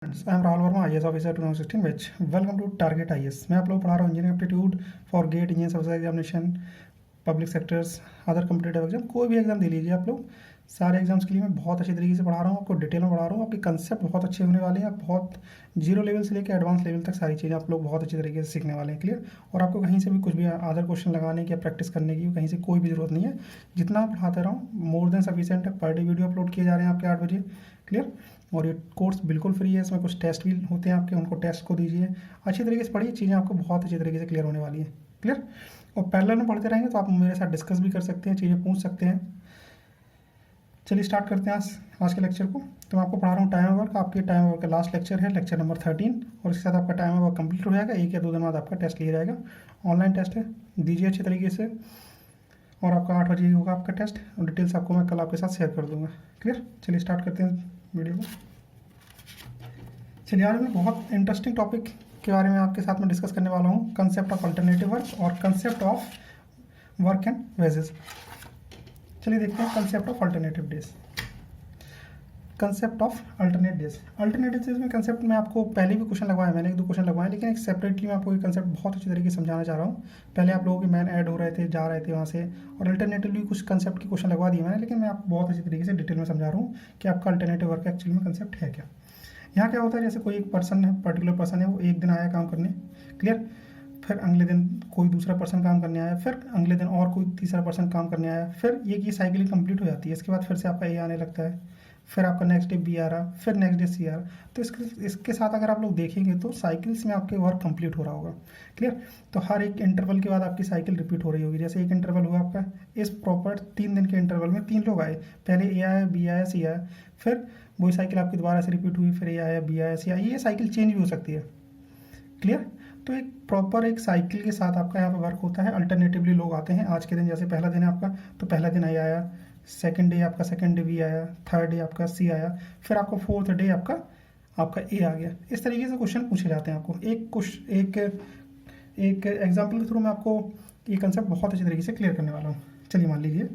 I am Rahul Verma IAS officer 2016 batch. Welcome to target IAS। मैं आप लोग पढ़ा रहा हूँ engineering aptitude for GATE engineering service examination, public sectors, other competitive exam, कोई भी एग्जाम दे लीजिए आप लोग। सारे एग्जाम्स के लिए मैं बहुत अच्छी तरीके से पढ़ा रहा हूँ, आपको डिटेल में पढ़ा रहा हूँ। आपके कंसेप्ट बहुत अच्छे होने वाले हैं, आप बहुत जीरो लेवल से लेकर एडवांस लेवल तक सारी चीज़ें आप लोग बहुत अच्छी तरीके से सीखने वाले हैं। क्लियर। और आपको कहीं से भी कुछ भी अदर क्वेश्चन लगाने की या प्रैक्टिस करने की कहीं से कोई भी ज़रूरत नहीं है। जितना मैं पढ़ाते रहा हूँ मोर देन सफिशिएंट है। पर डे वीडियो अपलोड किए जा रहे हैं आपके 8 बजे। क्लियर। और ये कोर्स बिल्कुल फ्री है, इसमें कुछ टेस्ट भी होते हैं आपके, उनको टेस्ट को दीजिए, अच्छी तरीके से पढ़िए, चीज़ें आपको बहुत अच्छी तरीके से क्लियर होने वाली है। क्लियर। और पैरेलल में पढ़ते रहेंगे तो आप मेरे साथ डिस्कस भी कर सकते हैं, चीज़ें पूछ सकते हैं। चलिए स्टार्ट करते हैं आज के लेक्चर को। तो मैं आपको पढ़ा रहा हूँ टाइम वर्क। आपके टाइम वर्क का लास्ट लेक्चर है, लेक्चर नंबर 13, और इसके साथ आपका टाइम वर्क कंप्लीट हो जाएगा। 1 या 2 दिन बाद आपका टेस्ट लिया जाएगा। ऑनलाइन टेस्ट है, दीजिए अच्छी तरीके से। और आपका 8 बजे होगा आपका टेस्ट, और डिटेल्स आपको मैं कल आपके साथ शेयर कर दूँगा। क्लियर। चलिए स्टार्ट करते हैं वीडियो को। चलिए आज मैं बहुत इंटरेस्टिंग टॉपिक के बारे में आपके साथ में डिस्कस करने वाला हूँ, कंसेप्ट ऑफ अल्टरनेटिव वर्क और concept of work and wages. चलिए देखते हैं concept of alternative days. Concept of alternate days. Alternative days में कंसेप्ट में आपको पहले भी क्वेश्चन लगवाया, मैंने 1-2 क्वेश्चन लगवाए, लेकिन एक सेपरेटली मैं आपको ये कंसेप्ट बहुत अच्छी तरीके से समझाना चाह रहा हूँ। पहले आप लोगों के मैन ऐड हो रहे थे, जा रहे थे वहाँ से, और अल्टरनेटिवली कुछ कंसेप्ट के क्वेश्चन लगवा दिए मैंने, लेकिन मैं आपको बहुत अच्छी तरीके से डिटेल में समझा रहा हूँ कि आपका अल्टरनेटिव वर्क एक्चुअली में कंसेप्ट है क्या। यहाँ क्या होता है, जैसे कोई एक पर्सन है, पर्टिकुलर पर्सन है, वो एक दिन आया काम करने। क्लियर। फिर अगले दिन कोई दूसरा पर्सन काम करने आया, फिर अगले दिन और कोई तीसरा पर्सन काम करने आया, फिर ये साइकिल कंप्लीट हो जाती है। इसके बाद फिर से आपका ए आने लगता है, फिर आपका नेक्स्ट डे बी आ रहा, फिर नेक्स्ट डे सी आ रहा। तो इसके साथ अगर आप लोग देखेंगे तो साइकिल्स में आपके वर्क कंप्लीट हो रहा होगा। क्लियर। तो हर एक इंटरवल के बाद आपकी साइकिल रिपीट हो रही होगी। जैसे एक इंटरवल हुआ आपका, इस प्रॉपर 3 दिन के इंटरवल में 3 लोग आए, पहले ए आया, बी आया, सी आया, फिर वही साइकिल आपकी दोबारा से रिपीट हुई, फिर ए आया, बी आया, सी आया। ये साइकिल चेंज भी हो सकती है। क्लियर। तो एक प्रॉपर एक साइकिल के साथ आपका यहाँ पे वर्क होता है। अल्टरनेटिवली लोग आते हैं। आज के दिन जैसे पहला दिन है आपका, तो पहला दिन ए आया, सेकंड डे आपका सेकंड डे बी आया, थर्ड डे आपका सी आया, फिर आपको फोर्थ डे आपका ए आ गया। इस तरीके से क्वेश्चन पूछे जाते हैं आपको। एक एग्जाम्पल के थ्रू मैं आपको ये कंसेप्ट बहुत अच्छी तरीके से क्लियर करने वाला हूँ। चलिए मान लीजिए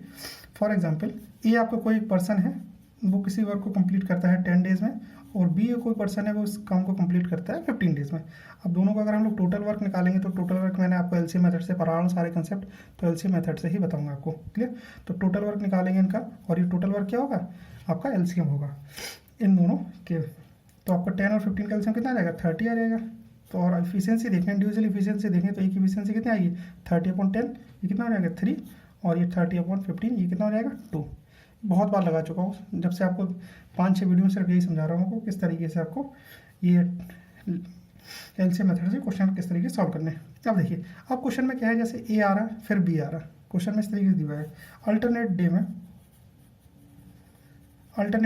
फॉर एग्जाम्पल ए आपका कोई एक पर्सन है, वो किसी वर्क को कंप्लीट करता है 10 डेज़ में, और बी कोई पर्सन है, वो उस काम को कंप्लीट करता है 15 डेज़ में। अब दोनों का अगर हम लोग टोटल वर्क निकालेंगे तो टोटल वर्क मैंने आपको एलसीएम मेथड से पढ़ा रहा हूँ सारे कंसेप्ट, तो एलसीएम मेथड से ही बताऊंगा आपको। क्लियर। तो टोटल वर्क निकालेंगे इनका, और ये टोटल वर्क क्या होगा, आपका एलसीएम होगा इन दोनों के। तो आपका 10 और 15 का एलसीएम कितना आ जाएगा, 30 आ जाएगा। तो और इफिशियंसी देखें, इंडिविजुअल इफिशियंसी देखें, तो एक इफिशियंसी कितनी आएगी, 30/10, ये कितना हो जाएगा 3, और ये 30/15, ये कितना हो जाएगा 2। बहुत बार लगा चुका हूँ, जब से आपको 5-6 वीडियो में सिर्फ यही समझा रहा हूँ आपको किस तरीके से आपको ये एलसीएम मेथड से क्वेश्चन किस तरीके से सॉल्व करने हैं। अब देखिए, अब क्वेश्चन में क्या है, जैसे ए आ रहा है फिर बी आ रहा है, क्वेश्चन में इस तरीके से दिया है। अल्टरनेट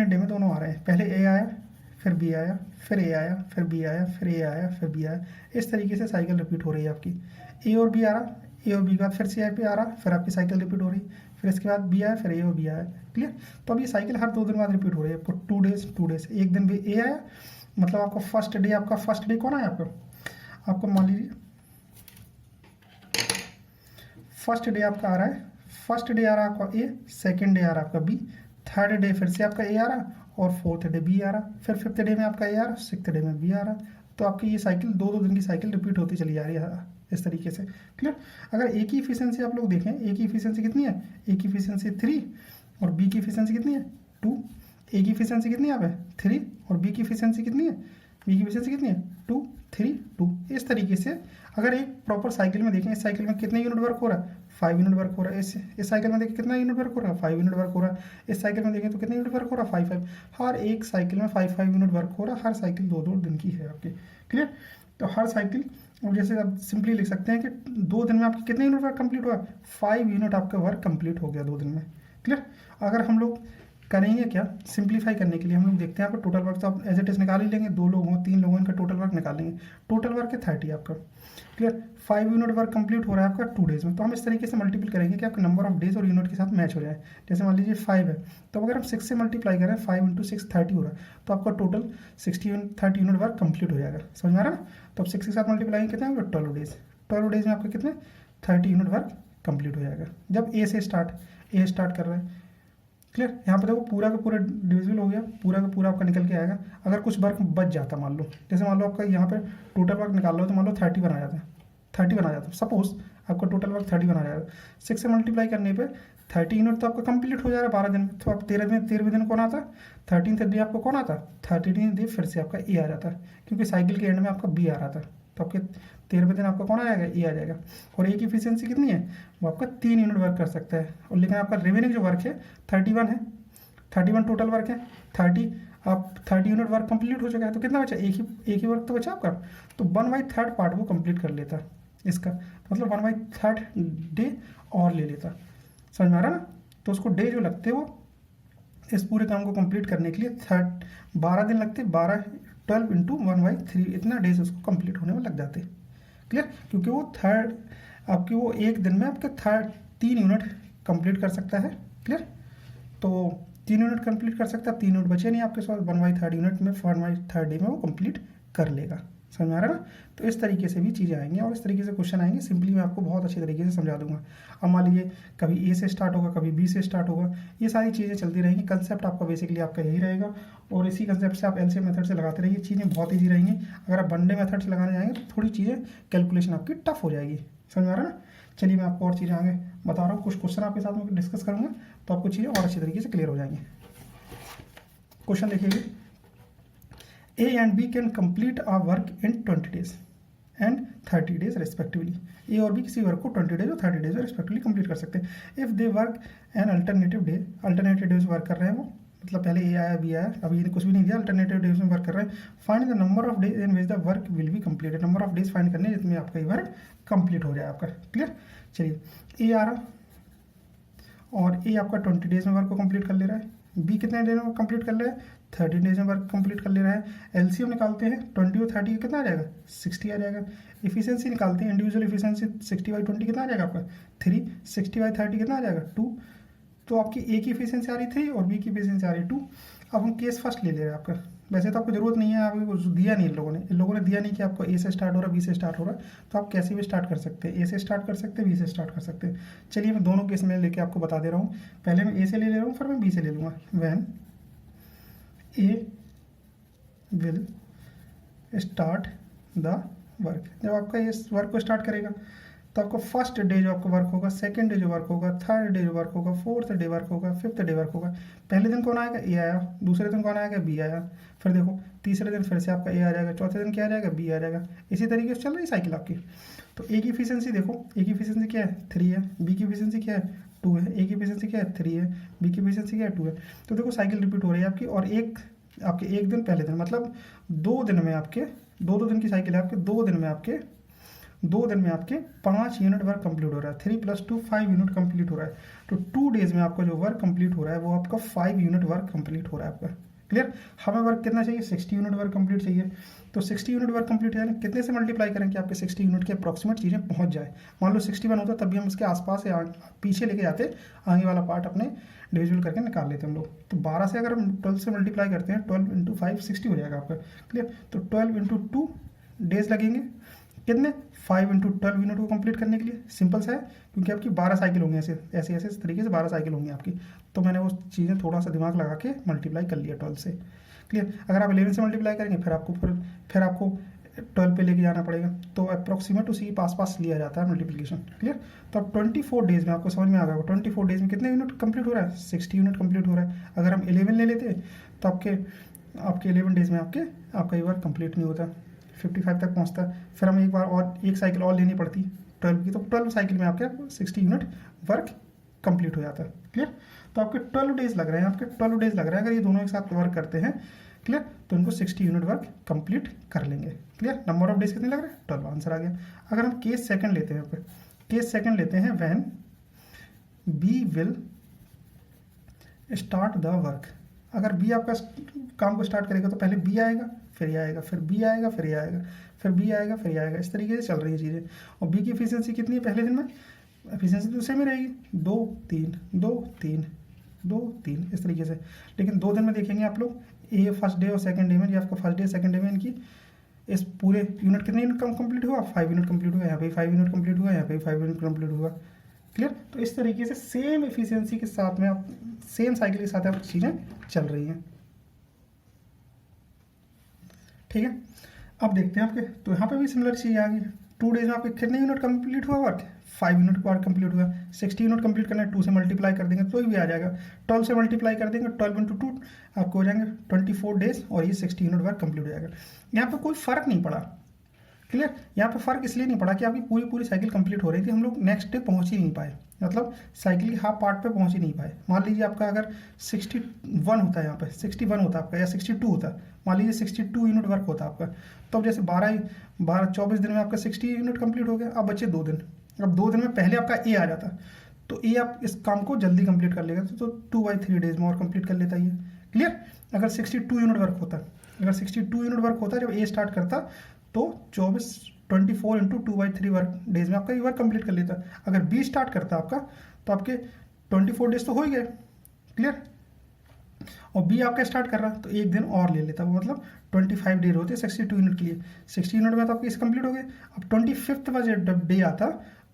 डे में दोनों आ रहे हैं, पहले ए आया, फिर बी आया, फिर ए आया, फिर बी आया, फिर ए आया, फिर बी आया। इस तरीके से साइकिल रिपीट हो रही है आपकी। ए और बी आ रहा, ए और बी के बाद फिर सी आई पे आ रहा, फिर आपकी साइकिल रिपीट हो रही, फिर इसके बाद बी आया, फिर ए और बी आया। क्लियर। तो अब ये साइकिल हर 2 दिन बाद रिपीट हो रही है आपको। 2 डेज, एक दिन भी ए आया, मतलब आपको फर्स्ट डे कौन आया आपको मान लीजिए फर्स्ट डे आपका आ रहा है, फर्स्ट डे आ रहा है आपका ए, सेकेंड डे आ रहा है आपका बी, थर्ड डे फिर से आपका ए आ रहा, और फोर्थ डे बी आ रहा, फिर फिफ्थ डे में आपका ए आ रहा, सिक्स्थ डे में बी आ रहा। तो आपकी ये साइकिल 2-2 दिन की साइकिल रिपीट होती चली जा रही है इस तरीके से। क्लियर। अगर ए की इफिशियंसी आप लोग देखें, ए की इफिशियंसी कितनी है, ए की इफिशियंसी 3, और बी की इफिशियंसी कितनी है 2। ए की इफिशियंसी कितनी है यहाँ पे 3, और बी की इफिशियंसी कितनी है, बी की इफिशियंसी कितनी है 2, 3, 2। इस तरीके से अगर एक प्रॉपर साइकिल में देखें, इस साइकिल में कितने यूनिट वर्क हो रहा है, 5 यूनिट वर्क हो रहा है। इस साइकिल में देखें कितना यूनिट वर्क हो रहा है, 5 यूनिट वर्क हो रहा है। इस साइकिल में देखें तो कितने यूनिट वर्क हो रहा है, 5। हर एक साइकिल में 5 यूनिट वर्क हो रहा है। हर साइकिल 2-2 दिन की है आपकी। क्लियर। तो हर साइकिल, और जैसे आप सिंपली लिख सकते हैं कि 2 दिन में आपके कितने यूनिट वर्क कंप्लीट हुआ, 5 यूनिट आपका वर्क कंप्लीट हो गया 2 दिन में। क्लियर। अगर हम लोग करेंगे क्या, सिंप्लीफाई करने के लिए हम लोग देखते हैं, आपका टोटल वर्क तो आप एज इट इज निकाल ही लेंगे, 2 लोग हों 3 लोग हों, इनका टोटल वर्क निकालेंगे। टोटल वर्क है 30 आपका। क्लियर। 5 यूनिट वर्क कंप्लीट हो रहा है आपका 2 डेज में। तो हम इस तरीके से मल्टीपल करेंगे कि आपका नंबर ऑफ डेज और यूनिट के साथ मैच हो जाए। जैसे मान लीजिए 5 है, तो अगर हम 6 से मल्टीप्लाई करें, 5 × 6 30 हो रहा है, तो आपका टोटल 30 यूनिट वर्क कंप्लीट हो जाएगा। समझ में आ रहा है। तो अब 6 के साथ मल्टीप्लाई कितने होंगे, 12 डेज। 12 डेज में आपका कितने 30 यूनिट वर्क कंप्लीट हो जाएगा। जब ए स्टार्ट कर रहे हैं, क्लियर। यहाँ पे देखो पूरा का पूरा डिविजिबल हो गया, पूरा का पूरा आपका निकल के आएगा। अगर कुछ वर्क बच जाता मान लो, जैसे मान लो आपका यहाँ पे टोटल वर्क निकाल लो तो मान लो 30 बना जाता, 30 बना जाता, सपोज आपका टोटल वर्क 30 बना जाएगा। 6 से मल्टीप्लाई करने पे 30 यूनिट तो आपका कंप्लीट हो जाएगा 12 दिन में। तो आप 13वें दिन कौन आता, 13th डे आपको कौन आता, 13th डे फिर से आपका ए आ जाता, क्योंकि साइकिल के एंड में आपका बी आ रहा था। तो आपके 13वें दिन आपका कौन आएगा, ए आ जाएगा। और ए की इफिशियंसी कितनी है, वो आपका 3 यूनिट वर्क कर सकता है। और लेकिन आपका रिमेनिंग जो वर्क है 31 है, 31 टोटल वर्क है। 30 आप 30 यूनिट वर्क कंप्लीट हो चुका है, तो कितना बचा, एक ही वर्क तो बचा आपका। तो 1/3 पार्ट वो कंप्लीट कर लेता इसका, मतलब 1/3 डे और ले लेता। समझ में आ रहा ना। तो उसको डे जो लगते वो इस पूरे काम को कंप्लीट करने के लिए 12 दिन लगते, 12 इंटू 1/3 इतना डेज उसको कंप्लीट होने में लग जाते। क्लियर, क्योंकि वो थर्ड आपकी वो एक दिन में आपके 3 यूनिट कंप्लीट कर सकता है। क्लियर, तो 3 यूनिट कंप्लीट कर सकता है, 3 यूनिट बचे नहीं आपके पास, 1/3 यूनिट में 1/3 डे में वो कंप्लीट कर लेगा। समझ में आ रहा है ना। तो इस तरीके से भी चीज़ें आएंगी और इस तरीके से क्वेश्चन आएंगे। सिंपली मैं आपको बहुत अच्छे तरीके से समझा दूंगा। अब मान लीजिए कभी ए से स्टार्ट होगा, कभी बी से स्टार्ट होगा, ये सारी चीज़ें चलती रहेंगी। कंसेप्ट आपका बेसिकली आपका यही रहेगा और इसी कंसेप्ट से आप एलसीएम मेथड से लगाते रहिए, चीज़ें बहुत ईजी रहेंगी। अगर आप वनडे मेथड से लगाने जाएंगे तो थोड़ी चीज़ें कैलकुलेशन आपकी टफ हो जाएगी। समझ में आ रहा है ना। चलिए मैं आपको और चीज़ें आगे बता रहा हूँ, कुछ क्वेश्चन आपके साथ में डिस्कस करूँगा तो आपको चीज़ें और अच्छी तरीके से क्लियर हो जाएंगी। क्वेश्चन देखिए, A and B can complete a work in 20 days and 30 days respectively. A और B किसी वर्क को 20 डेज और 30 डेज में रिस्पेक्टिवली कंप्लीट कर सकते हैं। If they work an alternative day, alternative days work कर रहे हैं वो, मतलब पहले ए आया बी आया, अभी कुछ भी नहीं दिया, अल्टरनेटिव डेज में वर्क कर रहे हैं। Find the number of days in which the work will be completed, number of days find करने जिसमें आपका ये वर्क कंप्लीट हो जाए आपका। क्लियर, चलिए ए आ रहा और ए आपका 20 डेज में वर्क को कंप्लीट कर ले रहा है, बी कितने डेज में कंप्लीट कर ले रहा है, 30 डेज में वर्क कंप्लीट कर ले रहा है। एलसीएम निकालते हैं 20 और 30 कितना आ जाएगा, 60 आ जाएगा। इफिशियंसी निकालते हैं, इंडिविजुअल इफिशियंसी 60/20 कितना आ जाएगा आपका 3, 60/30 कितना आ जाएगा 2। तो आपकी ए की इफिशियंसी आ रही 3 और बी की इफिशियंसी आ रही 2। अब हम केस फर्स्ट ले ले रहे हैं आपका। वैसे तो आपको जरूरत नहीं है, आपको दिया नहीं इन लोगों ने दिया नहीं कि आपको ए से स्टार्ट हो रहा है बी से स्टार्ट हो रहा है, तो आप कैसे भी स्टार्ट कर सकते हैं, ए से स्टार्ट कर सकते हैं बी से स्टार्ट कर सकते हैं। चलिए मैं दोनों केस में लेके आपको बता दे रहा हूँ। पहले मैं ए से ले रहा हूँ, फिर मैं बी से ले लूँगा। When a will start the work, जब आपका इस वर्क को स्टार्ट करेगा तो आपको फर्स्ट डे जो आपका वर्क होगा, सेकंड डे जो वर्क होगा, थर्ड डे जो वर्क होगा, फोर्थ डे वर्क होगा, फिफ्थ डे वर्क होगा। पहले दिन कौन आएगा, ए आया, दूसरे दिन कौन आएगा, बी आया, फिर देखो तीसरे दिन फिर से आपका ए आ जाएगा, चौथे दिन क्या आ जाएगा, बी आ जाएगा। इसी तरीके से चल रही साइकिल आपकी। तो ए की इफिशियंसी देखो, ए की इफिशियंसी क्या है 3 है, बी की इफिशियंसी क्या है 2 है, ए की इफिशियंसी क्या है 3 है, बी की इफिशियंसी क्या है 2 है। तो देखो साइकिल रिपीट हो रही है आपकी। और एक दिन पहले दिन, मतलब 2 दिन में आपके 2 दिन की साइकिल है आपके, 2 दिन में आपके 5 यूनिट वर्क कंप्लीट हो रहा है। 3 + 2 5 यूनिट कंप्लीट हो रहा है। तो 2 डेज में आपका जो वर्क कंप्लीट हो रहा है वो आपका 5 यूनिट वर्क कंप्लीट हो रहा है आपका। क्लियर, हमें वर्क कितना चाहिए, 60 यूनिट वर्क कंप्लीट चाहिए। तो 60 यूनिट वर्क कंप्लीट है, कितने से मल्टीप्लाई करें कि आपके 60 यूनिट के अप्रॉक्सीमेट चीज़ें पहुंच जाए। मान लो 61 होता तब भी हम उसके आसपास से पीछे लेके जाते, आगे वाला पार्ट अपने डिविजिबल करके निकाल लेते हम लोग। तो 12 से अगर हम 12 से मल्टीप्लाई करते हैं, 12 × 5 60 हो जाएगा आपका। क्लियर, तो 12 × 2 डेज लगेंगे, कितने 5 × 12 यूनिट को कंप्लीट करने के लिए। सिंपल सा है, क्योंकि आपकी 12 साइकिल होंगी, ऐसे इस तरीके से 12 साइकिल होंगी आपकी। तो मैंने वो चीज़ें थोड़ा सा दिमाग लगा के मल्टीप्लाई कर लिया 12 से। क्लियर, अगर आप 11 से मल्टीप्लाई करेंगे फिर आपको 12 पे लेके जाना पड़ेगा। तो अप्रॉक्सीमेट उसी के पास लिया जाता है मल्टीप्लिकेशन। क्लियर, तो अब 24 डेज में आपको समझ में आ गया, 24 डेज में कितने यूनिट कंप्लीट हो रहा है, 60 यूनिट कंप्लीट हो रहा है। अगर हम 11 ले लेते तो आपके 11 डेज में आपका ये वर्क कंप्लीट नहीं होता, 55 तक पहुंचता है। फिर हमें एक बार और एक साइकिल और लेनी पड़ती 12 की, तो 12 साइकिल में आपके 60 यूनिट वर्क कंप्लीट हो जाता है। क्लियर, तो आपके 12 डेज लग रहे हैं, आपके 12 डेज लग रहा है। अगर ये दोनों एक साथ वर्क करते हैं, क्लियर, तो इनको 60 यूनिट वर्क कंप्लीट कर लेंगे। क्लियर, नंबर ऑफ डेज कितने लग रहे हैं 12, आंसर आ गया। अगर हम केस सेकंड लेते हैं when B will start the work. अगर बी आपका काम को स्टार्ट करेगा तो पहले बी आएगा, फिर ये आएगा, फिर बी आएगा, फिर ये आएगा, फिर बी आएगा, फिर ये आएगा। इस तरीके से चल रही है चीज़ें। और बी की एफिशिएंसी कितनी है पहले दिन में, एफिशिएंसी तो सेम ही रहेगी, 2 3 2 3 2 3 इस तरीके से। लेकिन 2 दिन में देखेंगे आप लोग, ए फर्स्ट डे और सेकंड डे में, ये आपका फर्स्ट डे सेकंड डे में इनकी इस पूरे यूनिट कितने यूनिट कंप्लीट हुआ, 5 यूनिट कंप्लीट हुआ, यहाँ पे 5 यूनिट कंप्लीट हुआ, यहाँ पे 5 यूनिट कंप्लीट हुआ। क्लियर। तो इस तरीके से सेम एफिशिएंसी के साथ में आप सेम साइकिल के साथ आप चीज़ें चल रही हैं, ठीक है। अब देखते हैं आपके, तो यहाँ पे भी सिमिलर चीज़ आ गई। 2 डेज में आपके कितने यूनिट कंप्लीट हुआ वर्क, 5 यूनिट वर्क कंप्लीट हुआ। 60 यूनिट कंप्लीट करना है, 2 से मल्टीप्लाई कर देंगे तो भी आ जाएगा। 12 से मल्टीप्लाई कर देंगे, 12 इंटू 2 आपको हो जाएंगे 24 डेज और ये 60 यूनिट वर्क कंप्लीट हो जाएगा। यहाँ पे कोई फर्क नहीं पड़ा, क्लियर। यहाँ पे फर्क इसलिए नहीं पड़ा कि आपकी पूरी साइकिल कंप्लीट हो रही थी, हम लोग नेक्स्ट डे पहुंच ही नहीं पाए, मतलब साइकिल की हाफ पार्ट पे पहुंच ही नहीं पाए। मान लीजिए आपका अगर 61 होता है, यहाँ पे 61 होता है आपका, या 62 होता है, मान लीजिए 62 यूनिट वर्क होता है आपका, तो अब जैसे 24 दिन में आपका 60 यूनिट कंप्लीट हो गया। अब बचे 2 दिन, अब 2 दिन में पहले आपका ए आ जाता, तो ए आप इस काम को जल्दी कंप्लीट कर लेगा, तो 2/3 डेज में और कंप्लीट कर लेता ये, क्लियर। अगर 62 यूनिट वर्क होता, अगर 62 यूनिट वर्क होता जब ए स्टार्ट करता, तो 24 इंटू 2/3 वर्क डेज में आपका ये वर्क कंप्लीट कर लेता। अगर बी स्टार्ट करता आपका, तो आपके 24 डेज तो हो ही गए, क्लियर। और बी आपका स्टार्ट कर रहा, तो एक दिन और ले लेता, वो मतलब 25 डेज होते 62 यूनिट के लिए। 60 यूनिट में तो आपके इस कंप्लीट हो गए। अब 25th वाला जब डे आता,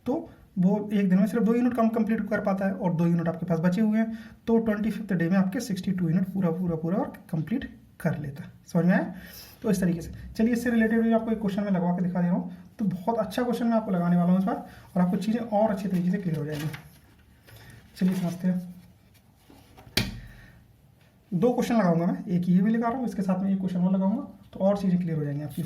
तो वो एक दिन में सिर्फ 2 यूनिट कम कंप्लीट कर पाता है, और 2 यूनिट आपके पास बचे हुए हैं, तो 25th डे में आपके 62 यूनिट पूरा वर्क कंप्लीट कर लेता। समझ में आया। तो इस तरीके से चलिए, इससे रिलेटेड भी आपको एक क्वेश्चन में लगवा के दिखा दे रहा हूँ। तो बहुत अच्छा क्वेश्चन मैं आपको लगाने वाला हूँ इस बार, और आपको चीज़ें और अच्छी तरीके से क्लियर हो जाएंगी। चलिए समझते हैं। 2 क्वेश्चन लगाऊंगा मैं, एक ये भी लगा रहा हूँ, इसके साथ में एक क्वेश्चन और लगाऊंगा, तो और चीज़ें क्लियर हो जाएंगी आपकी।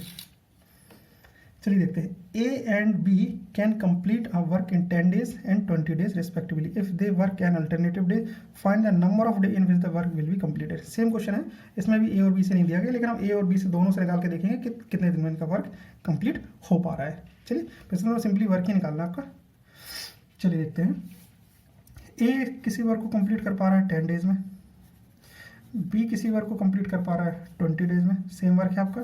चलिए देखते हैं। A and B can complete a work in 10 days and 20 days respectively. If they work an alternative day, find the number of day in which the work will be completed. Same question है, इसमें भी ए और B से नहीं दिया गया, लेकिन हम ए और बी से दोनों से निकाल के देखेंगे कि कितने दिन में इनका वर्क कंप्लीट हो पा रहा है। चलिए, इसमें तो सिंपली वर्क ही निकालना है आपका। चलिए देखते हैं। ए किसी वर्क को कंप्लीट कर पा रहा है 10 डेज में, बी किसी वर्क को कंप्लीट कर पा रहा है 20 डेज में, सेम वर्क है आपका।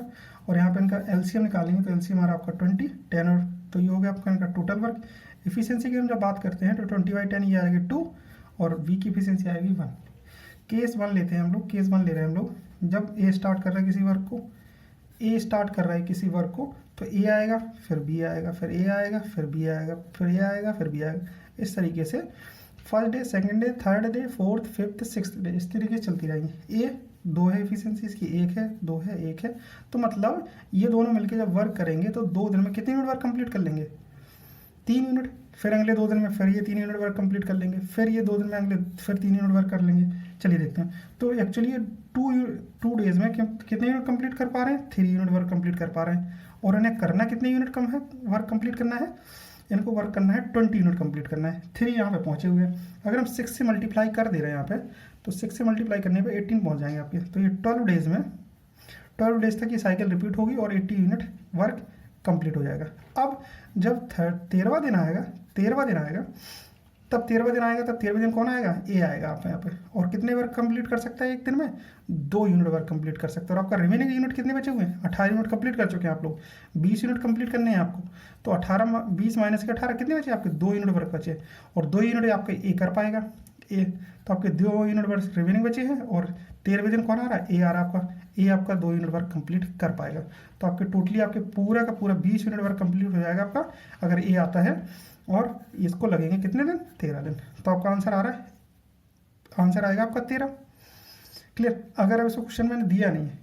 और यहाँ पे इनका एलसीएम निकालेंगे, तो एलसीएम हमारा आपका 20, 10 और तो ये हो गया आपका इनका टोटल वर्क। इफिशियंसी की हम जब बात करते हैं, तो 20/10 ये आएगी 2, और बी की इफिशियंसी आएगी 1। केस 1 लेते हैं हम लोग, केस 1 ले रहे हैं हम लोग। जब ए स्टार्ट कर रहा है किसी वर्क को, ए स्टार्ट कर रहा है किसी वर्क को, तो ए आएगा, फिर बी आएगा, फिर ए आएगा, फिर बी आएगा, फिर ए आएगा, फिर बी आएगा। इस तरीके से first day, second day, third day, fourth, fifth, sixth day, इस तरीके से चलती रहेंगी। ए 2 है इफिशियंसी इसकी, 1 है, 2 है, 1 है, तो मतलब ये दोनों मिलकर जब वर्क करेंगे, तो 2 दिन में कितने यूनिट वर्क कंप्लीट कर लेंगे, 3 यूनिट। फिर अगले 2 दिन में फिर ये 3 यूनिट वर्क कंप्लीट कर लेंगे, फिर ये 2 दिन में अगले फिर 3 यूनिट वर्क कर लेंगे। चलिए देखते हैं। तो एक्चुअली ये 2 डेज में कितने यूनिट कंप्लीट कर पा रहे हैं, 3 यूनिट वर्क कंप्लीट कर पा रहे हैं। और इन्हें करना कितने यूनिट कम है, वर्क कंप्लीट करना है, इनको वर्क करना है 20 यूनिट कंप्लीट करना है। 3 यहाँ पे पहुँचे हुए हैं। अगर हम 6 से मल्टीप्लाई कर दे रहे हैं यहाँ पे, तो 6 से मल्टीप्लाई करने पे 18 पहुँच जाएंगे आपके। तो ये 12 डेज में, 12 डेज तक ये साइकिल रिपीट होगी और 80 यूनिट वर्क कंप्लीट हो जाएगा। अब जब 13वां दिन आएगा, तब 13वें दिन कौन आएगा, ए आएगा आप यहाँ पे। और कितने वर्क कंप्लीट कर सकता है एक दिन में, 2 यूनिट वर्क कंप्लीट कर सकता है। और आपका रिमेनिंग यूनिट कितने बचे हुए हैं, 18 यूनिट कंप्लीट कर चुके हैं आप लोग। 20 यूनिट कंप्लीट करने हैं आपको, तो 20 माइनस के 18 कितने बचे आपके, 2 यूनिट वर्क बचे। और 2 यूनिट आपके ए कर पाएगा, ए, तो आपके 2 यूनिट वर्क रिमेनिंग बचे हैं। और 13वें दिन कौन आ रहा है, ए आ रहा है आपका। ए आपका 2 यूनिट वर्क कंप्लीट कर पाएगा। तो आपके टोटली आपके पूरा का पूरा 20 यूनिट वर्क कंप्लीट हो जाएगा आपका, अगर ए आता है। और इसको लगेंगे कितने दिन, 13 दिन। तो आपका आंसर आ रहा है, आंसर आएगा आपका 13। क्लियर। अगर अब इसको क्वेश्चन मैंने दिया नहीं है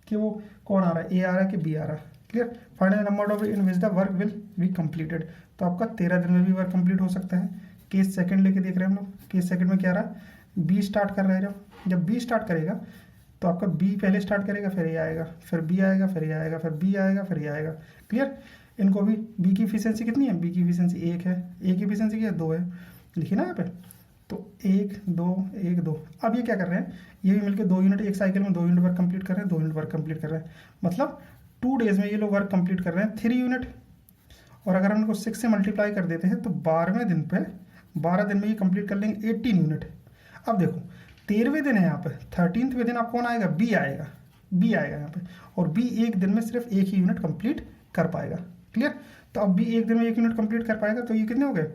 कि वो कौन आ रहा है, ए आ रहा है कि बी आ रहा है, clear. Find the number of in which the work will be completed, तो आपका 13 दिन में भी वर्क कंप्लीट हो सकता है। केस सेकंड लेके देख रहे हैं हम लोग। केस सेकंड में क्या रहा है, बी स्टार्ट कर रहा है। जब बी स्टार्ट करेगा, तो आपका बी पहले स्टार्ट करेगा, फिर ए आएगा, फिर बी आएगा, फिर ए आएगा, फिर बी आएगा, फिर ए आएगा, क्लियर। इनको भी बी की इफिशियंसी कितनी है, बी की इफिशियंसी 1 है, ए की इफिशियंसी क्या है, 2 है, लिखिए ना यहाँ पे। तो 1 2 1 2। अब ये क्या कर रहे हैं, ये भी मिलकर 2 यूनिट, एक साइकिल में 2 यूनिट वर्क कंप्लीट कर रहे हैं, 2 यूनिट वर्क कंप्लीट कर रहे हैं। मतलब 2 डेज में ये लोग वर्क कंप्लीट कर रहे हैं 3 यूनिट। और अगर हम इनको 6 से मल्टीप्लाई कर देते हैं, तो 12वें दिन पे, 12 दिन में ये कंप्लीट कर लेंगे 18 यूनिट। अब देखो 13वें दिन है यहाँ पे, 13वें दिन आप कौन आएगा, बी आएगा, बी आएगा यहाँ पे। और बी एक दिन में सिर्फ 1 ही यूनिट कंप्लीट कर पाएगा, क्लियर। तो अब बी एक दिन में 1 यूनिट कंप्लीट कर पाएगा, तो ये कितने हो गए,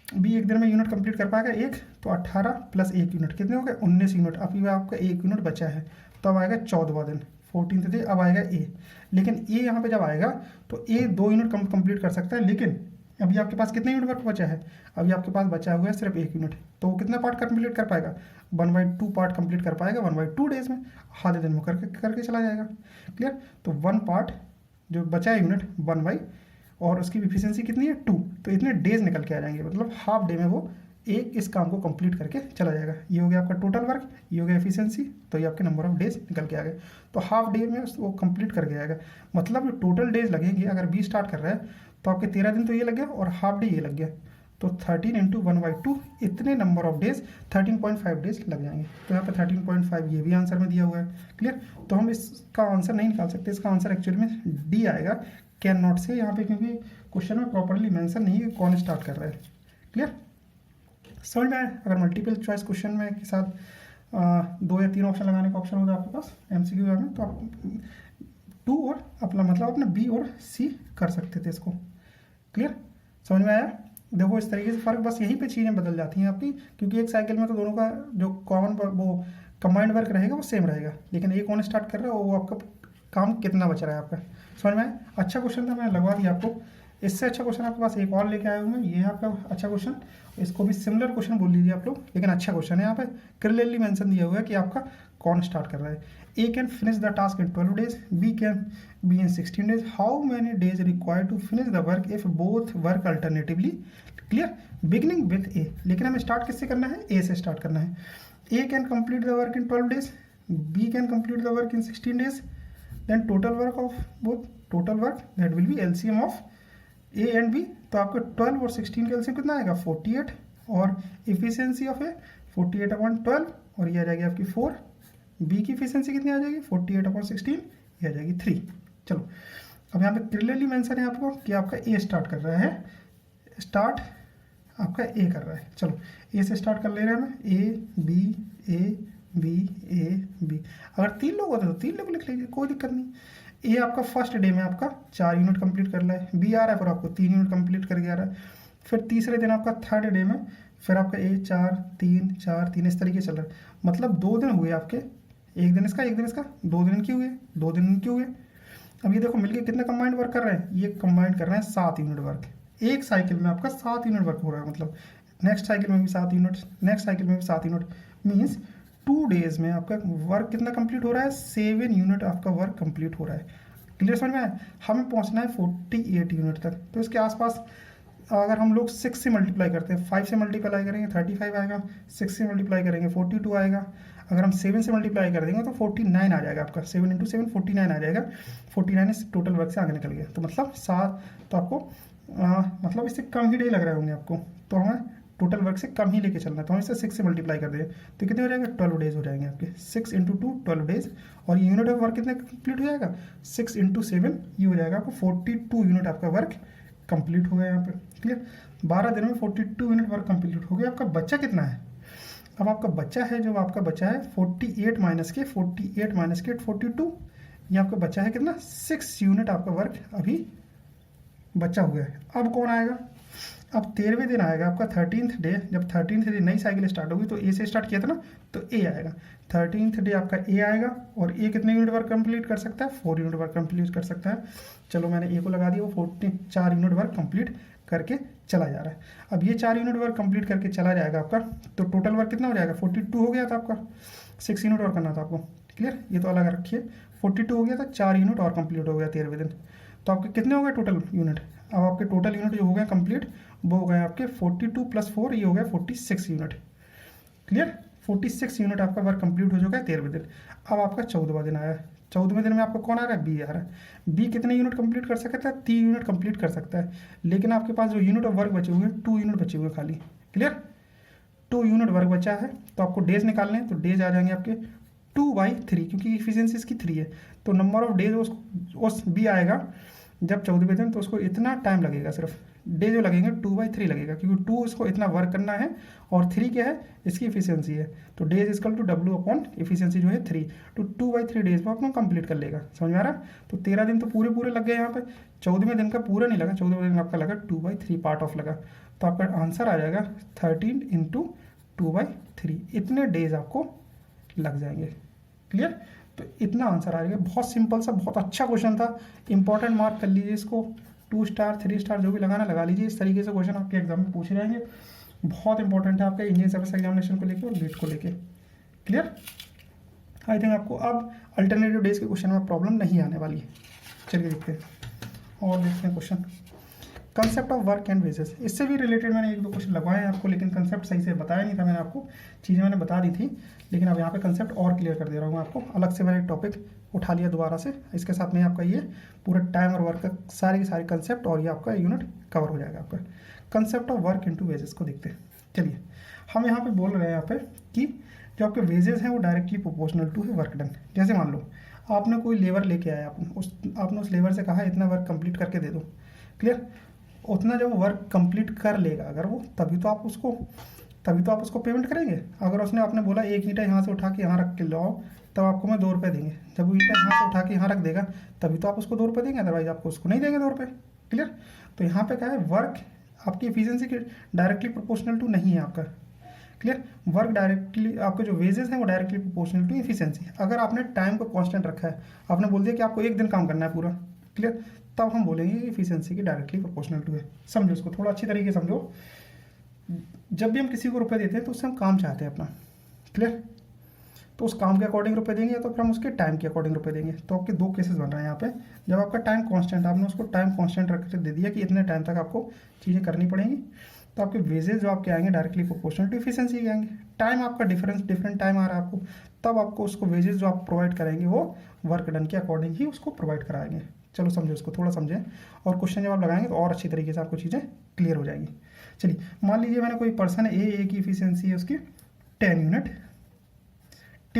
बी एक दिन में यूनिट कंप्लीट कर पाएगा 1, तो 18 प्लस 1 यूनिट कितने हो गए, 19 यूनिट। अभी आपका 1 यूनिट बचा है, तो अब आएगा 14वां दिन, 14th डे। अब आएगा ए, लेकिन ए यहाँ पे जब आएगा, तो ए 2 यूनिट कंप्लीट कर सकता है, लेकिन अभी आपके पास कितने यूनिट वर्क बचा है, अभी आपके पास बचा हुआ है सिर्फ 1 यूनिट, तो वो कितना पार्ट कंप्लीट कर पाएगा, 1/2 पार्ट कंप्लीट कर पाएगा 1/2 डेज में, आधे दिन में करके करके चला जाएगा। क्लियर। तो 1 पार्ट जो बचा है यूनिट 1 और उसकी इफिशियंसी कितनी है 2, तो इतने डेज निकल के आ जाएंगे, मतलब हाफ डे में वो एक इस काम को कंप्लीट करके चला जाएगा। ये हो गया आपका टोटल वर्क, ये हो गया एफिशिएंसी, तो ये आपके नंबर ऑफ डेज निकल के आ गए। तो हाफ डे में वो कंप्लीट करके आएगा, मतलब टोटल डेज लगेंगे, अगर 20 स्टार्ट कर रहा है तो आपके 13 दिन तो ये लग गया और हाफ डे ये लग गया, तो 13 × 1/2 इतने नंबर ऑफ डेज 13.5 डेज लग जाएंगे। तो यहाँ पे 13.5 ये भी आंसर में दिया हुआ है। क्लियर। तो हम इसका आंसर नहीं निकाल सकते, इसका आंसर एक्चुअली में डी आएगा, कैन नॉट से, यहाँ पे क्योंकि क्वेश्चन में प्रॉपरली मेंशन नहीं है कौन स्टार्ट कर रहा है। क्लियर। समझ में आया। अगर मल्टीपल चॉइस क्वेश्चन में के साथ 2 या 3 ऑप्शन लगाने का ऑप्शन होता है आपके पास MCQ में, तो आप 2 और अपना मतलब अपना B और C कर सकते थे इसको। क्लियर। समझ में आया। देखो इस तरीके से फ़र्क बस यहीं पे चीज़ें बदल जाती हैं आपकी, क्योंकि एक साइकिल में तो दोनों का जो कॉमन वो कंबाइंड वर्क रहेगा वो सेम रहेगा, लेकिन एक कौन स्टार्ट कर रहा है वो आपका काम कितना बच रहा है आपका। समझ में आया। अच्छा क्वेश्चन था, मैंने लगवा दिया आपको। इससे अच्छा क्वेश्चन आपके पास एक और लेके आया हूँ मैं, ये है आपका अच्छा क्वेश्चन, इसको भी सिमिलर क्वेश्चन बोल लीजिए आप लोग, लेकिन अच्छा क्वेश्चन है। यहाँ पे क्लियरली मेंशन दिया हुआ है कि आपका कौन स्टार्ट कर रहा है। A can finish the task in 12 days, B can be in 16 days, how many days required to finish the work if both work alternatively. Clear. Beginning with A, लेकिन हमें स्टार्ट किससे करना है, A से start करना है। A can complete the work in 12 days, B can complete the work in 16 days, then total work of both, total work that will be LCM of A and B। तो आपको 12 और 16 का LCM कितना आएगा 48, और efficiency of A 48/12, और ये आ जाएगी आपकी 4। B की इफिशियंसी कितनी आ जाएगी 48/16, ये आ जाएगी 3। चलो अब यहाँ पे क्लियरली मेंशन है आपको कि आपका A स्टार्ट कर रहा है, स्टार्ट आपका A कर रहा है। चलो A से स्टार्ट कर ले रहे हैं हम, A B A B A B। अगर 3 लोग होते तो 3 लोग लिख लीजिए, कोई दिक्कत नहीं। A आपका फर्स्ट डे में आपका 4 यूनिट कंप्लीट कर रहा है, B आ रहा है फिर आपको 3 यूनिट कंप्लीट करके आ रहा है, फिर तीसरे दिन आपका थर्ड डे में फिर आपका A 4 3 4 3 इस तरीके चल रहा है। मतलब 2 दिन हुए आपके, एक दिन इसका 2 दिन इनके हुए, 2 दिन इनके हुए। अब ये देखो मिलके कितना कंबाइंड वर्क कर रहे हैं, ये कंबाइंड कर रहे हैं 7 यूनिट वर्क। एक साइकिल में आपका 7 यूनिट वर्क हो रहा है, मतलब नेक्स्ट साइकिल में भी 7 यूनिट, नेक्स्ट साइकिल में भी 7 यूनिट, मीन्स 2 डेज में आपका वर्क कितना कंप्लीट हो रहा है, 7 यूनिट आपका वर्क कंप्लीट हो रहा है। क्लियर समझ में आया। हमें पहुंचना है 48 यूनिट तक, तो इसके आसपास अगर हम लोग 6 से मल्टीप्लाई करते हैं, 5 से मल्टीप्लाई करेंगे 35 आएगा, 6 से मल्टीप्लाई करेंगे 42 आएगा, अगर हम 7 से मल्टीप्लाई कर देंगे तो 49 आ जाएगा आपका, 7 × 7 49 आ जाएगा। 49 इस टोटल वर्क से आगे निकल गया, तो मतलब 7, तो आपको मतलब इससे कम ही डे लग रहे होंगे आपको, तो हमें टोटल वर्क से कम ही लेके चलना है, तो हम इसे 6 से मल्टीप्लाई कर दें तो कितने हो जाएंगे 12 डेज हो जाएंगे आपके, 6 × 2 12 डेज। और यूनिट ऑफ वर्क कितने कंप्लीट हो जाएगा 6 × 7, ये हो जाएगा आपको 42 यूनिट आपका वर्क कंप्लीट हो गया यहाँ पे। क्लियर। 12 दिन में 42 यूनिट वर्क कंप्लीट हो गया। आपका बच्चा कितना है, अब आपका बच्चा है, जो आपका बच्चा है 48 माइनस के 42, ये आपका बच्चा है कितना 6 यूनिट आपका वर्क अभी बचा हुआ है। अब कौन आएगा, अब 13वें दिन आएगा आपका 13th डे, जब 13th डे नई साइकिल स्टार्ट होगी तो A से स्टार्ट किया था ना, तो A आएगा 13th डे आपका A आएगा, और A कितने यूनिट वर्क कंप्लीट कर सकता है 4 यूनिट वर्क कंप्लीट कर सकता है। चलो मैंने A को लगा दिया, वो 4 यूनिट वर्क कंप्लीट करके चला जा रहा है। अब ये 4 यूनिट वर्क कंप्लीट करके चला जाएगा आपका, तो टोटल वर्क कितना हो जाएगा 42 हो गया था आपका, 6 यूनिट और करना था आपको। क्लियर। ये तो अलग रखिए, 42 हो गया था, 4 यूनिट और कंप्लीट हो गया 13वें दिन, तो आपके कितने हो गए टोटल यूनिट। अब आपके टोटल यूनिट जो हो गए कंप्लीट वो हो गए आपके 42 + 4, ये हो गया 46 यूनिट। क्लियर। 46 यूनिट आपका वर्क कंप्लीट हो चुका है 13वें दिन। अब आपका 14वां दिन आया है, 14वें दिन में आपको कौन आ रहा है B आ रहा है। B कितने यूनिट कंप्लीट कर सकता है 3 यूनिट कंप्लीट कर सकता है, लेकिन आपके पास जो यूनिट ऑफ वर्क बचे हुए हैं 2 यूनिट बचे हुए खाली। क्लियर। 2 यूनिट वर्क बचा है, तो आपको डेज निकालने हैं, तो डेज आ जाएंगे आपके 2/3, क्योंकि इफिशियंसी इसकी 3 है, तो नंबर ऑफ डेज उस B आएगा जब 14वें दिन, तो उसको इतना टाइम लगेगा, सिर्फ डे जो लगेंगे 2/3 लगेगा, क्योंकि 2 इसको इतना वर्क करना है और 3 क्या है इसकी इफिशियंसी है, तो days equal to W/ efficiency जो है 3, तो 2/3 डेज में अपना कंप्लीट कर लेगा। समझ में आ रहा है। तो 13 दिन तो पूरे लग गए यहाँ पे, 14वें दिन का पूरा नहीं लगा, 14वें दिन आपका लगा 2/3 पार्ट ऑफ लगा, तो आपका आंसर आ जाएगा 13 × 2/3, इतने डेज आपको लग जाएंगे। क्लियर। तो इतना आंसर आ जाएगा। बहुत सिंपल सा, बहुत अच्छा क्वेश्चन था, इंपॉर्टेंट मार्क कर लीजिए इसको, 2 स्टार 3 स्टार जो भी लगाना लगा लीजिए। इस तरीके से क्वेश्चन आपके एग्जाम में पूछे जाएंगे। बहुत इंपॉर्टेंट है आपका इंजीनियरिंग सर्विस एग्जामिनेशन को लेकर और नीट को लेकर। क्लियर? आई थिंक आपको अब अल्टरनेटिव डेज के क्वेश्चन में प्रॉब्लम नहीं आने वाली है। चलिए देखते हैं और देखते हैं question. Concept of work and wages, इससे भी रिलेटेड मैंने 1-2 क्वेश्चन लगवाए हैं आपको, लेकिन कंसेप्ट सही से बताया नहीं था मैंने आपको। चीज़ें मैंने बता दी थी, लेकिन अब यहाँ पे कंसेप्ट और क्लियर कर दे रहा हूँ आपको। अलग से मैंने एक टॉपिक उठा लिया दोबारा से, इसके साथ में आपका ये पूरा टाइम और वर्क का सारे के सारे कंसेप्ट और ये आपका यूनिट कवर हो जाएगा आपका। Concept of work into wages को देखते हैं। चलिए, हम यहाँ पे बोल रहे हैं यहाँ पे कि जो आपके वेजेस हैं वो डायरेक्टली प्रोपोर्शनल टू है वर्क डन। जैसे मान लो आपने कोई लेबर लेके आया, आपने उस लेबर से कहा इतना वर्क कंप्लीट करके दे दो। क्लियर? उतना जब वर्क कंप्लीट कर लेगा अगर वो, तभी तो आप उसको पेमेंट करेंगे। अगर उसने आपने बोला एक ईंटा यहाँ से उठा के यहाँ रख के लाओ, तब आपको मैं 2 रुपये देंगे। जब वो ईंटा यहाँ से उठा के यहाँ रख देगा तभी तो आप उसको 2 रुपये देंगे, अदरवाइज आपको उसको नहीं देंगे 2 रुपये। क्लियर? तो यहाँ पे क्या है, वर्क आपकी एफिशिएंसी के डायरेक्टली प्रोपोर्शनल टू नहीं है आपका। क्लियर? वर्क डायरेक्टली, आपके जो वेजेस हैं वो डायरेक्टली प्रोपोर्शनल टू एफिशिएंसी। अगर आपने टाइम को कांस्टेंट रखा है, आपने बोल दिया कि आपको 1 दिन काम करना है पूरा, क्लियर, तब हम बोलेंगे एफिशिएंसी की डायरेक्टली प्रोपोर्शनल टू है। समझो इसको थोड़ा अच्छी तरीके से समझो। जब भी हम किसी को रुपये देते हैं तो उससे हम काम चाहते हैं अपना। क्लियर? तो उस काम के अकॉर्डिंग रुपये देंगे या तो फिर हम उसके टाइम के अकॉर्डिंग रुपये देंगे। तो आपके 2 केसेस बन रहे हैं यहाँ पे। जब आपका टाइम कांस्टेंट, आपने उसको टाइम कांस्टेंट रख के दे दिया कि इतने टाइम तक आपको चीज़ें करनी पड़ेंगी, तो आपके वेजेस जो आपके आएंगे डायरेक्टली प्रोपोर्शनल टू एफिशिएंसी के आएंगे। टाइम आपका डिफरेंट टाइम आ रहा है आपको, तब आपको उसको वेजेस जो आप प्रोवाइड कराएंगे वो वर्क डन के अकॉर्डिंग ही उसको प्रोवाइड कराएंगे। चलो समझो इसको, थोड़ा समझें, और क्वेश्चन जब आप लगाएंगे तो और अच्छी तरीके से आपको चीज़ें क्लियर हो जाएंगी। चलिए, मान लीजिए मैंने कोई पर्सन है, ए की इफिशियंसी है उसकी 10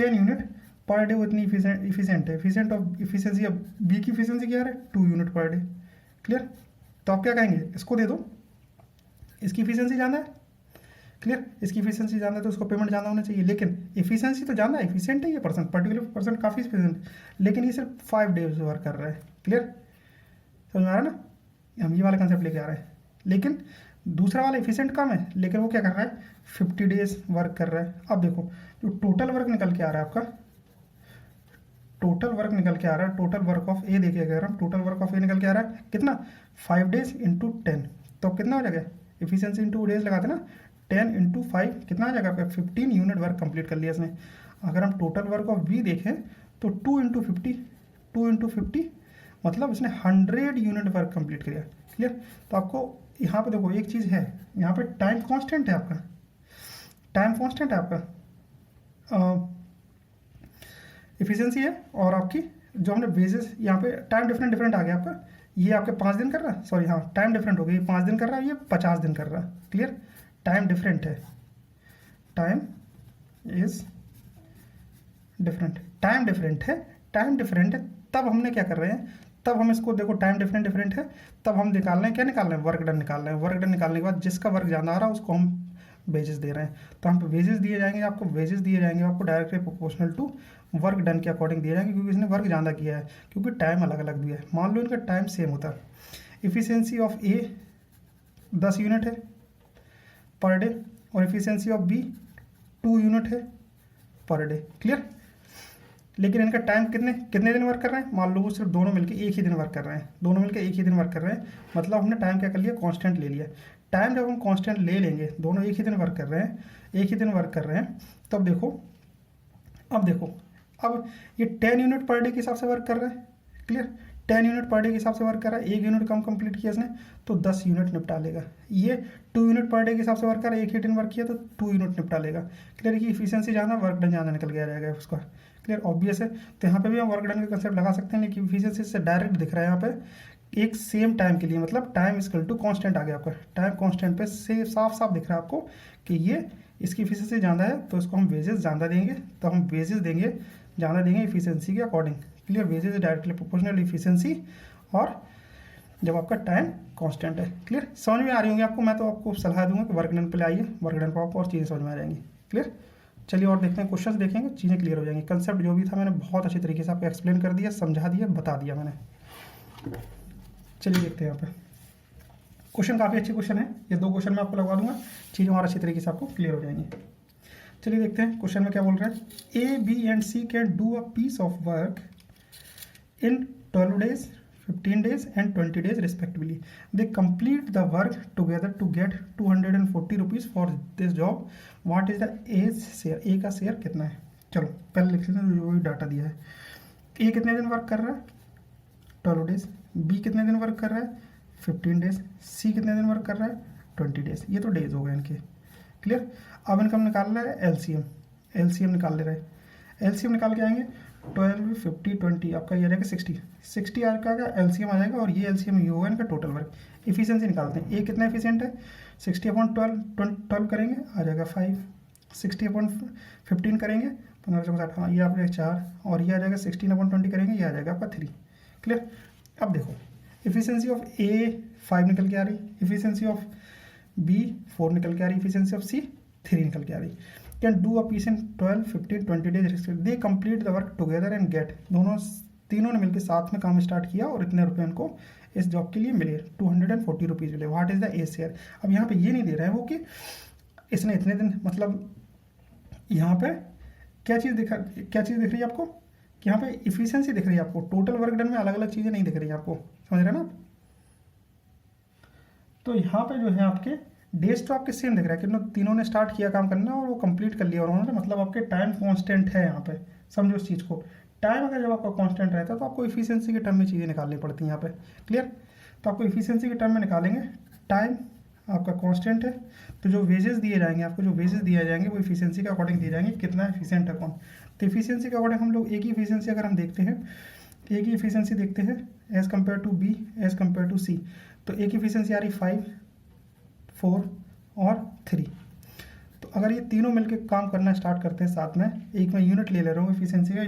यूनिट पर डे, वो इतनी इफिशियंट है। इफिशियंसी ऑफ बी की इफिशियंसी क्या है, 2 यूनिट पर डे। क्लियर? तो आप क्या कहेंगे, इसको दे दो, इसकी इफिशियंसी ज़्यादा है। क्लियर? इसकी इफिशियंसी ज़्यादा है तो उसको पेमेंट ज़्यादा होना चाहिए, लेकिन इफिशियंसी तो ज़्यादा है, इफिशियंट है ये पर्सन, पर्टिकुलर पर्सन काफ़ी इफिशियंट, लेकिन ये सिर्फ 5 डेज वर्क कर रहा है। क्लियर? समझ में आ रहा है ना? हम ये वाला कंसेप्ट लेके आ रहे हैं, लेकिन दूसरा वाला एफिशिएंट कम है, लेकिन वो क्या कर रहा है, 50 डेज वर्क कर रहा है। अब देखो जो टोटल वर्क निकल के आ रहा है आपका, टोटल वर्क निकल के आ रहा है, टोटल वर्क ऑफ ए देखिए, अगर हम टोटल वर्क ऑफ ए निकल के आ रहा है कितना, 5 डेज इंटू 10, तो कितना हो जाएगा, एफिशिएंसी इंटू डेज लगाते ना, 10 इंटू 5 कितना आ जाएगा आपका, 15 यूनिट वर्क कंप्लीट कर लिया इसने। अगर हम टोटल वर्क ऑफ बी देखें तो 2 इंटू 50 मतलब इसने 100 यूनिट वर्क कंप्लीट किया। क्लियर? तो आपको यहाँ पे देखो एक चीज़ है, यहाँ पे टाइम कांस्टेंट है आपका, टाइम कांस्टेंट है आपका, एफिशिएंसी है, और आपकी जो हमने बेसिस यहाँ पे टाइम डिफरेंट आ गया आपका। ये आपके 5 दिन कर रहा है, सॉरी हाँ टाइम डिफरेंट हो गया, ये 5 दिन कर रहा है, ये 50 दिन कर रहा है। क्लियर? टाइम डिफरेंट है, time is different, time different है, तब हमने क्या कर रहे हैं, तब हम इसको देखो टाइम डिफरेंट है, तब हम निकाल रहे हैं, क्या निकाल रहे हैं, वर्क डन निकाल रहे हैं। वर्क डन निकालने के बाद जिसका वर्क ज़्यादा आ रहा है उसको हम वेजेस दे रहे हैं, तो हम वेजेस दिए जाएंगे आपको, आपको directly proportional to work done के अकॉर्डिंग दिए जाएंगे, क्योंकि इसने वर्क ज़्यादा किया है, क्योंकि टाइम अलग अलग दिया है। मान लो इनका टाइम सेम होता है, इफिशियंसी ऑफ ए 10 यूनिट है पर डे और इफिशियंसी ऑफ बी 2 यूनिट है पर डे। क्लियर? लेकिन इनका टाइम कितने दिन वर्क कर रहे हैं, मान लो वो सिर्फ दोनों मिलकर एक ही दिन वर्क कर रहे हैं, मतलब हमने टाइम क्या कर लिया, कांस्टेंट ले लिया। टाइम जब हम कांस्टेंट ले लेंगे, दोनों एक ही दिन वर्क कर रहे हैं, तब देखो अब ये 10 यूनिट पर डे के हिसाब से वर्क कर रहा है। क्लियर? 10 यूनिट पर डे के हिसाब से वर्क कर रहा है, 1 यूनिट कम कंप्लीट किया इसने तो 10 यूनिट निपटा लेगा। ये 2 यूनिट पर डे के हिसाब से वर्क कर रहा है, एक ही दिन वर्क किया तो 2 यूनिट निपटा लेगा। क्लियर? की इफिशियंसी ज़्यादा, वर्क डन ज़्यादा निकल गया जाएगा उसका। क्लियर? ऑब्वियस है, तो यहाँ पे भी हम वर्क डन का कंसेप्ट लगा सकते हैं, लेकिन इफिशियंसी से डायरेक्ट दिख रहा है यहाँ पे एक सेम टाइम के लिए, मतलब टाइम इक्वल टू कांस्टेंट आ गया आपका, टाइम कांस्टेंट पे से साफ दिख रहा है आपको कि ये इसकी इफिशियंसी ज़्यादा है, तो इसको हम वेजेस ज़्यादा देंगे, तो हम वेजेस ज़्यादा देंगे इफिशियंसी के according. Clear? Wages directly proportional efficiency, और जब आपका टाइम कांस्टेंट है। क्लियर? समझ में आ रही होंगी आपको, मैं तो आपको सलाह दूंगा कि वर्क डन पे आइए, वर्क डन पर आपको और चीज़ें समझ में आ जाएंगी। क्लियर? चलिए और देखते हैं, क्वेश्चंस देखेंगे, चीज़ें क्लियर हो जाएंगी। कंसेप्ट जो भी था मैंने बहुत अच्छी तरीके से आपको एक्सप्लेन कर दिया, समझा दिया, बता दिया मैंने। चलिए देखते हैं यहाँ पे क्वेश्चन, काफ़ी अच्छे क्वेश्चन है, ये 2 क्वेश्चन मैं आपको लगवा दूंगा, चीज़ें और अच्छी तरीके से आपको क्लियर हो जाएंगी। चलिए देखते हैं क्वेश्चन में क्या बोल रहे हैं। A B and C can do a piece of work in 12 days 15 days and 20 days respectively. They complete the work together to get 240 rupees for this job. What is the A's share? A का share कितना है? चलो पहले लिख लेते हैं जो भी डाटा दिया है. ए कितने दिन वर्क कर रहा है? 12 डेज. बी कितने दिन वर्क कर रहा है? 15 डेज. सी कितने दिन वर्क कर रहा है? 20 डेज. ये तो डेज हो गए इनके. क्लियर. अब इनका हम निकाल रहे हैं एलसीएम. एलसीएम निकाल ले रहे हैं. एलसीएम निकाल के आएंगे 12, 50, 20 आपका ये आ जाएगा 60. 60 आर का एलसीएम आ जाएगा और ये एलसीएम ये होगा इनका टोटल वर्क. इफिशियंसी निकालते हैं. ए कितना एफिशिएंट है? 60/12 करेंगे आ जाएगा 5. 60/15 करेंगे 15/60. हाँ ये आपका 4 और ये आ जाएगा 16/20 करेंगे ये आ जाएगा आपका 3. क्लियर. अब देखो इफिशियंसी ऑफ ए 5 निकल के आ रही. इफिशियंसी ऑफ बी 4 निकल के आ रही. इफिशियंसी ऑफ सी 3 निकल के आ रही. Can do a piece in 12, 15, 20 days. They complete the work together and get. तीनों ने मिलकर साथ में काम स्टार्ट किया और इतने रुपए उनको इस जॉब के लिए मिले. 240 रुपीज़ मिले. What is the A share? अब यहाँ पे ये नहीं दे रहा है वो कि इसने इतने दिन, मतलब यहाँ पे क्या चीज़ दिख रही है आपको? कि यहाँ पे इफिशियंसी दिख रही है आपको. टोटल वर्क डन में अलग अलग चीज़ें नहीं दिख रही है आपको. समझ रहे हैं ना? तो यहाँ पे जो है आपके डेज तो आपके सेम दिख रहा है कि तीनों ने स्टार्ट किया काम करना और वो कंप्लीट कर लिया उन्होंने. मतलब आपके टाइम कांस्टेंट है यहाँ पे. समझो इस चीज़ को. टाइम अगर जब आपका कांस्टेंट रहता है तो आपको इफिशियंसी के टर्म में चीज़ें निकालनी पड़ती हैं यहाँ पे. क्लियर. तो आपको इफिशियंसी के टर्म में निकालेंगे. टाइम आपका कांस्टेंट है तो जो वेजेस दिए जाएंगे आपको, जो वेजेस दिए जाएंगे वो इफिशियंसी के अकॉर्डिंग दिए जाएंगे. कितना एफिशिएंट है कौन. तो इफिशियंसी के अकॉर्डिंग हम लोग ए की इफिशियंसी अगर हम देखते हैं, ए की इफिशियंसी देखते हैं as compared to B as compared to C. तो ए की इफिशियंसी आ रही 5, 4 और 3. तो अगर ये तीनों मिलकर काम करना स्टार्ट करते हैं साथ में, एक मैं यूनिट ले रहा हूँ इफिशियंसी का.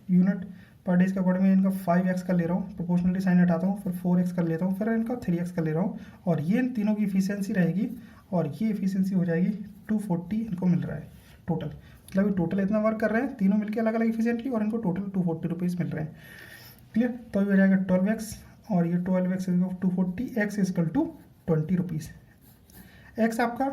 यूनिट पर डेज के अकॉर्डिंग मैं इनका 5x का ले रहा हूँ, प्रोपोर्शनली साइन हटाता हूँ, फिर 4x कर लेता हूँ, फिर इनका 3x का ले रहा हूँ और ये इन तीनों की इफिशियंसी रहेगी और ये इफिशियंसी हो जाएगी 240 इनको मिल रहा है टोटल. मतलब ये टोटल इतना वर्क कर रहे हैं तीनों मिलकर अलग अलग इफिशियंटली और इनको टोटल 240 रुपीज़ मिल रहे हैं. क्लियर. तो ये हो जाएगा 12x और ये 12x 240. x equal to 20 rupees. X आपका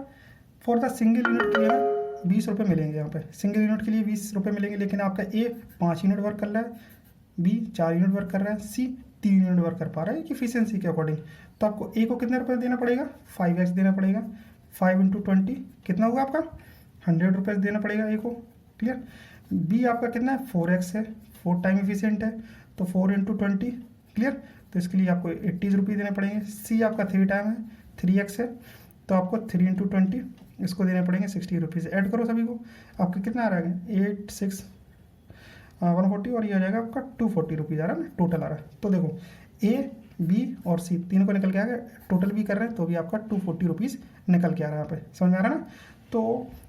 फॉर द सिंगल यूनिट के लिए ना 20 रुपये मिलेंगे. यहाँ पे सिंगल यूनिट के लिए 20 रुपये मिलेंगे. लेकिन आपका ए 5 यूनिट वर्क कर रहा है, बी 4 यूनिट वर्क कर रहा है, सी 3 यूनिट वर्क कर पा रहा है इफिशियंसी के अकॉर्डिंग. तो आपको ए को कितने रुपये देना पड़ेगा? 5x देना पड़ेगा. 5 × 20 कितना होगा आपका? 100 रुपीज़ देना पड़ेगा ए को. क्लियर. बी आपका कितना है? 4x है, 4 टाइम इफिशियंट है तो 4 × 20. क्लियर. तो इसके लिए आपको 80 रुपीज़ देने पड़ेंगे. सी आपका 3 टाइम है, 3x है तो आपको 3 × 20 इसको देने पड़ेंगे 60 रुपीज़. ऐड करो सभी को. आपके कितना आ रहा है? 8, 6, 140 और ये आ जाएगा आपका 240 रुपीज़ आ रहा है ना, टोटल आ रहा है. तो देखो ए, बी और सी तीनों को निकल के आ गया. टोटल भी कर रहे हैं तो भी आपका 240 रुपीज़ निकल के आ रहा है यहाँ पे. समझ में आ रहा है ना? तो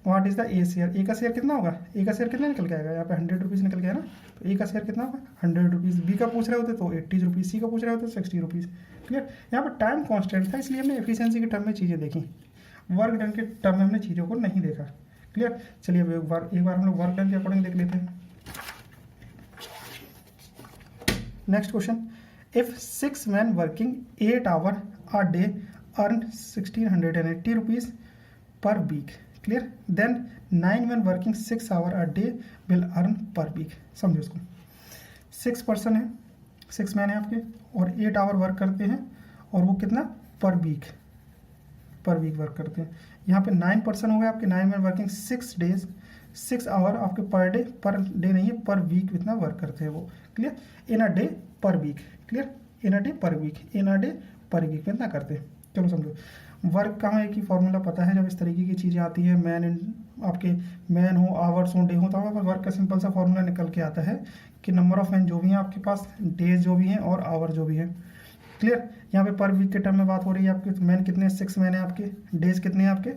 what is the A share? A का शेयर कितना होगा? ए का शेयर कितना निकल के आएगा? यहाँ पे 100 रुपीज़ निकल के आया ना. तो ए का शेयर कितना होगा? 100 रुपीज़. बी का पूछ रहे होते तो 80 रुपीज़, सी का पूछ रहे होते तो 60 रुपीज़. क्लियर. यहाँ पर टाइम कॉन्स्टेंट था इसलिए हमने एफिशिएंसी के टर्म में चीज़ें देखी. वर्क डन के टर्म में हमने चीज़ों को नहीं देखा. क्लियर. चलिए अब एक बार हम लोग वर्क डन के अकॉर्डिंग देख लेते हैं. Next question. If 6 men working 8 hours a day earn 1680 rupees per week. Clear. Then 9 men working 6 hours a day will earn per week. समझो इसको. 6 पर्सन है, 6 मैन है आपके और 8 आवर वर्क करते हैं और वो कितना? पर वीक वर्क करते हैं. यहाँ पे 9 पर्सन हो गए आपके. 9 मैन वर्किंग 6 days, 6 आवर आपके पर डे नहीं है, पर वीक इतना वर्क करते हैं वो. Clear. In a day per week. Clear. In a day per week. In a day per week में इतना करते हैं. चलो समझो. वर्क का हमें एक ही फॉर्मूला पता है. जब इस तरीके की चीज़ें आती हैं, आपके मैन हो, आवर्स हो, डे हो, तो हमारे पास वर्क का सिंपल सा फॉर्मूला निकल के आता है कि नंबर ऑफ मैन जो भी हैं आपके पास, डेज जो भी हैं और आवर जो भी हैं. क्लियर. यहाँ पे पर वीक के टर्म में बात हो रही है आपके. मैन कितने? 6 मैन है आपके. डेज कितने हैं आपके?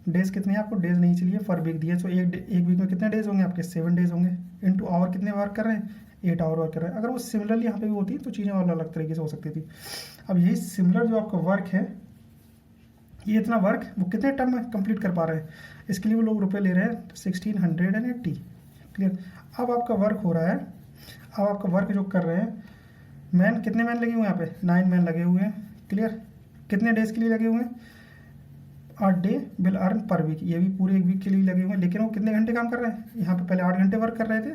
डेज कितने हैं आपको? डेज नहीं चलिए पर वीक दिए. तो एक वीक में कितने डेज होंगे आपके? 7 डेज होंगे. इनटू आवर कितने वर्क कर रहे हैं? 8 आवर वर्क कर रहे हैं. अगर वो सिमिलरली यहाँ पे भी होती तो चीज़ें और अलग तरीके से हो सकती थी. अब यही सिमिलर जो आपका वर्क है, ये इतना वर्क वो कितने टर्म में कंप्लीट कर पा रहे हैं, इसके लिए वो लोग रुपए ले रहे हैं 1680. क्लियर. अब आपका वर्क हो रहा है. अब आपका वर्क जो कर रहे हैं, मैन कितने मैन लगे हुए हैं यहाँ पे? 9 मैन लगे हुए हैं. क्लियर. कितने डेज के लिए लगे हुए हैं? 8 day will earn per week. ये भी पूरे एक वीक के लिए लगे हुए हैं. लेकिन वो कितने घंटे काम कर रहे हैं? यहाँ पे पहले 8 घंटे वर्क कर रहे थे,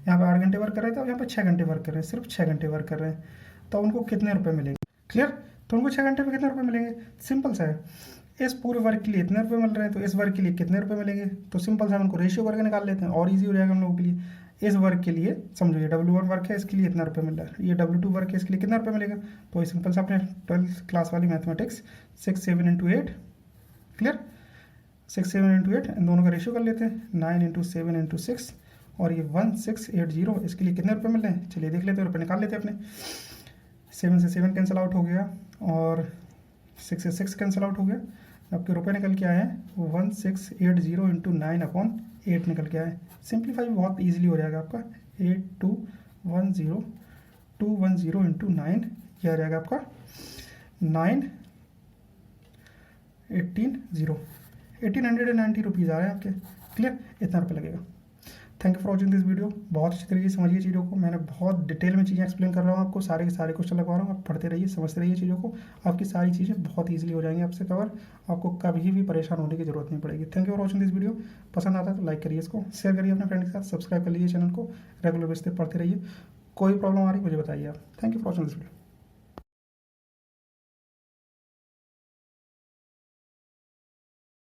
यहाँ पे 8 घंटे वर्क कर रहे थे और यहाँ पे 6 घंटे वर्क कर रहे हैं. सिर्फ 6 घंटे वर्क कर रहे हैं. तो उनको कितने रुपए मिलेंगे। क्लियर। तो उनको 6 घंटे में कितने रुपए मिलेंगे, सिंपल सा है। इस पूरे वर्क के लिए इतने रुपए मिल रहे हैं तो इस वर्क के लिए कितने रुपए मिलेंगे, तो सिंपल सा हम उनको रेशियो करके निकाल लेते हैं और इजी हो जाएगा हम लोगों के लिए। इस वर्क के लिए समझो ये W1 वर्क है, इसके लिए इतना रुपये मिल रहा है, ये W2 वर्क है, इसके लिए कितना रुपये मिलेगा। तो ये सिंपल सा अपने 12th क्लास वाली मैथमेटिक्स 6 7 इंटू 8, क्लियर, 6 7 इंटू 8, इन दोनों का रेशियो कर लेते हैं, 9 इंटू 7 इंटू 6, और ये 1680, इसके लिए कितने रुपये मिल रहे हैं, चलिए देख लेते हैं, रुपये निकाल लेते हैं अपने। 7 से 7 कैंसिल आउट हो गया और 6 से 6 कैंसिल आउट हो गया, आपके रुपये निकल के आए हैं 1680 इंटू 9/8 निकल के आए। सिंप्लीफाई बहुत इजीली हो जाएगा आपका, 8210 इंटू 9, यह आ जाएगा आपका 1890 रुपीज़ आ रहे हैं आपके। क्लियर, इतना रुपये लगेगा। Thank you for watching this video. बहुत अच्छी तरीके से समझिए चीज़ों को, मैंने बहुत डिटेल में चीज़ें एक्सप्लेन कर रहा हूँ आपको, सारे के सारे क्वेश्चन लगवा रहा हूँ, आप पढ़ते रहिए, समझते रहिए चीज़ों को, आपकी सारी चीज़ें बहुत ईजिली हो जाएंगी आपसे कवर, आपको कभी भी परेशान होने की जरूरत नहीं पड़ेगी। Thank you for watching this video. पसंद आता है तो लाइक करिए, इसको शेयर करिए अपने फ्रेंड के साथ, सब्सक्राइब कर लीजिए चैनल को, रेगुलर बेस पे पढ़ते रहिए। कोई प्रॉब्लम आ रही है मुझे बताइए आप। Thank you for watching this video.